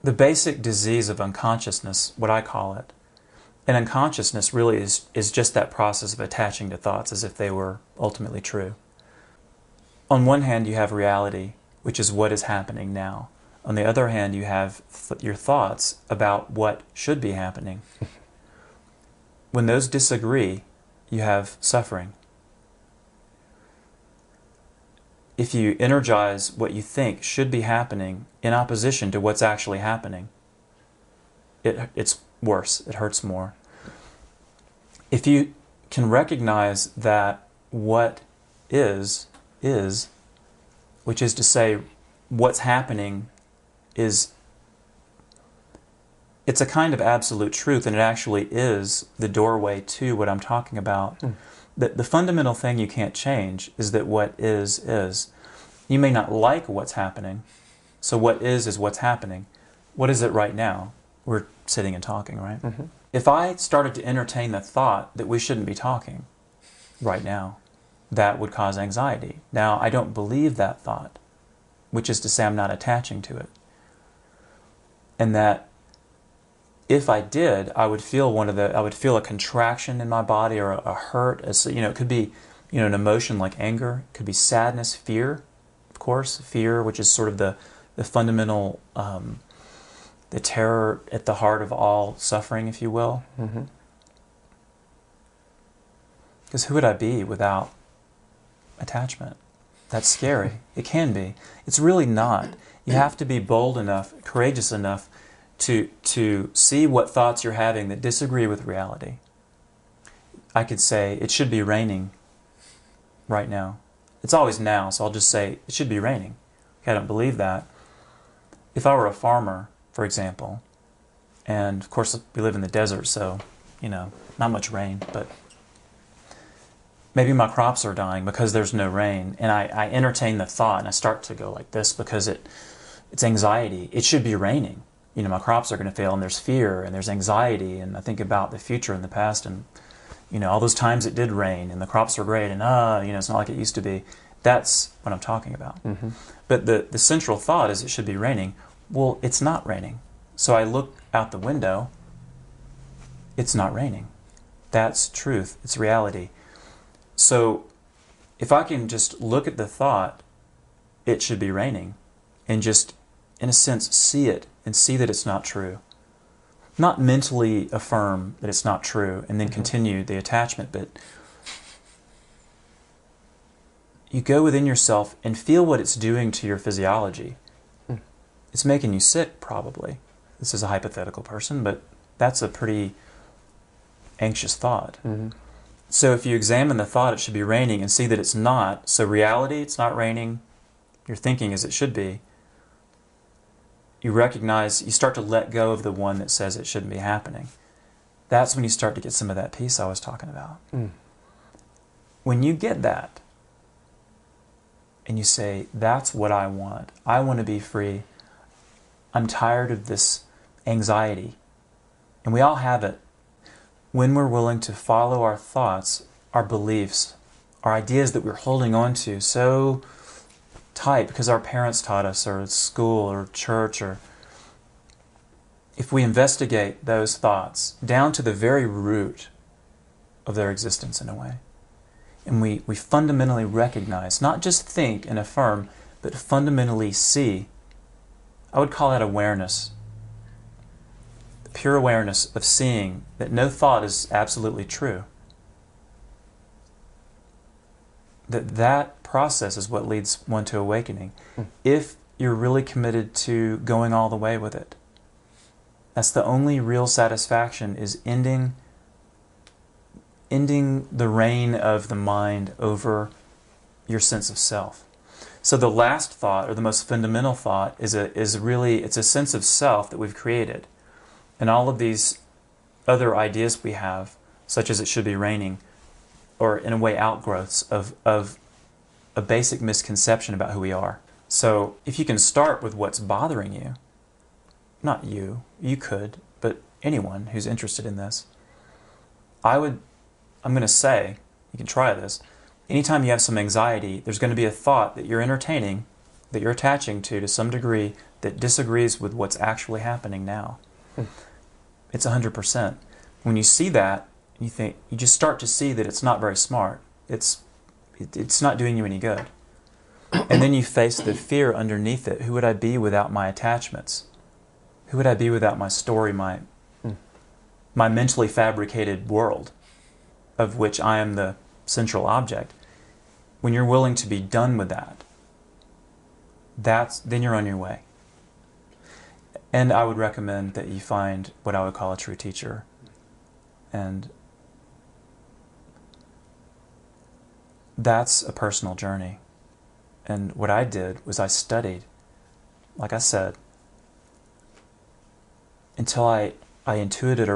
the basic disease of unconsciousness, what I call it, and unconsciousness really is just that process of attaching to thoughts as if they were ultimately true. On one hand, you have reality, which is what is happening now. On the other hand, you have your thoughts about what should be happening. When those disagree, you have suffering. If you energize what you think should be happening in opposition to what's actually happening, it's worse, it hurts more. If you can recognize that what is, which is to say, what's happening it's a kind of absolute truth, and it actually is the doorway to what I'm talking about. The fundamental thing you can't change is that what is. You may not like what's happening, so what is what's happening. What is it right now? We're sitting and talking, right? Mm-hmm. If I started to entertain the thought that we shouldn't be talking right now, that would cause anxiety. Now, I don't believe that thought, which is to say I'm not attaching to it. And that if I did, I would feel a contraction in my body or a hurt. It could be, an emotion like anger. It could be sadness, fear, of course, fear, which is sort of the fundamental, the terror at the heart of all suffering, if you will. Because who would I be without attachment? That's scary. It can be. It's really not. You have to be bold enough, courageous enough to see what thoughts you're having that disagree with reality. I could say, it should be raining right now. It's always now, so I'll just say, it should be raining. Okay, I don't believe that. If I were a farmer, for example, and of course we live in the desert, so, not much rain, but maybe my crops are dying because there's no rain, and I entertain the thought, and I start to go like this because it's anxiety. It should be raining. My crops are going to fail, and there's fear, and there's anxiety, and I think about the future and the past, and, all those times it did rain, and the crops were great, and, it's not like it used to be. That's what I'm talking about. Mm-hmm. But the central thought is it should be raining. Well, it's not raining. So I look out the window, it's not raining. That's truth. It's reality. So if I can just look at the thought, it should be raining, and just, in a sense, see it and see that it's not true. Not mentally affirm that it's not true and then continue the attachment, but you go within yourself and feel what it's doing to your physiology. It's making you sick, probably. This is a hypothetical person, but that's a pretty anxious thought. Mm-hmm. So if you examine the thought, it should be raining, and see that it's not. So reality, it's not raining. Your thinking is it should be. You recognize, you start to let go of the one that says it shouldn't be happening. That's when you start to get some of that peace I was talking about. When you get that, and you say, that's what I want to be free. I'm tired of this anxiety. And we all have it. When we're willing to follow our thoughts, our beliefs, our ideas that we're holding on to so tight because our parents taught us, or school, or church, or if we investigate those thoughts down to the very root of their existence in a way, and we fundamentally recognize, not just think and affirm, but fundamentally see, I would call that awareness. The pure awareness of seeing that no thought is absolutely true. That process is what leads one to awakening. If you're really committed to going all the way with it. That's the only real satisfaction, is ending the reign of the mind over your sense of self. So the last thought, or the most fundamental thought, is a sense of self that we've created. And all of these other ideas we have, such as it should be raining, or in a way outgrowths of a basic misconception about who we are. So if you can start with what's bothering you, not you could, but anyone who's interested in this, I'm going to say, you can try this, anytime you have some anxiety, there's going to be a thought that you're entertaining that you're attaching to some degree that disagrees with what's actually happening now. It's 100%. When you see that, you just start to see that it's not very smart. It's not doing you any good. And then you face the fear underneath it. Who would I be without my attachments? Who would I be without my story, my mentally fabricated world, of which I am the central object? When you're willing to be done with that, then you're on your way. And I would recommend that you find what I would call a true teacher. And that's a personal journey. And what I did was I studied, like I said, until I intuitively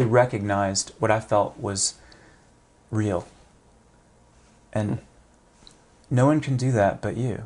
recognized what I felt was real. And no one can do that but you.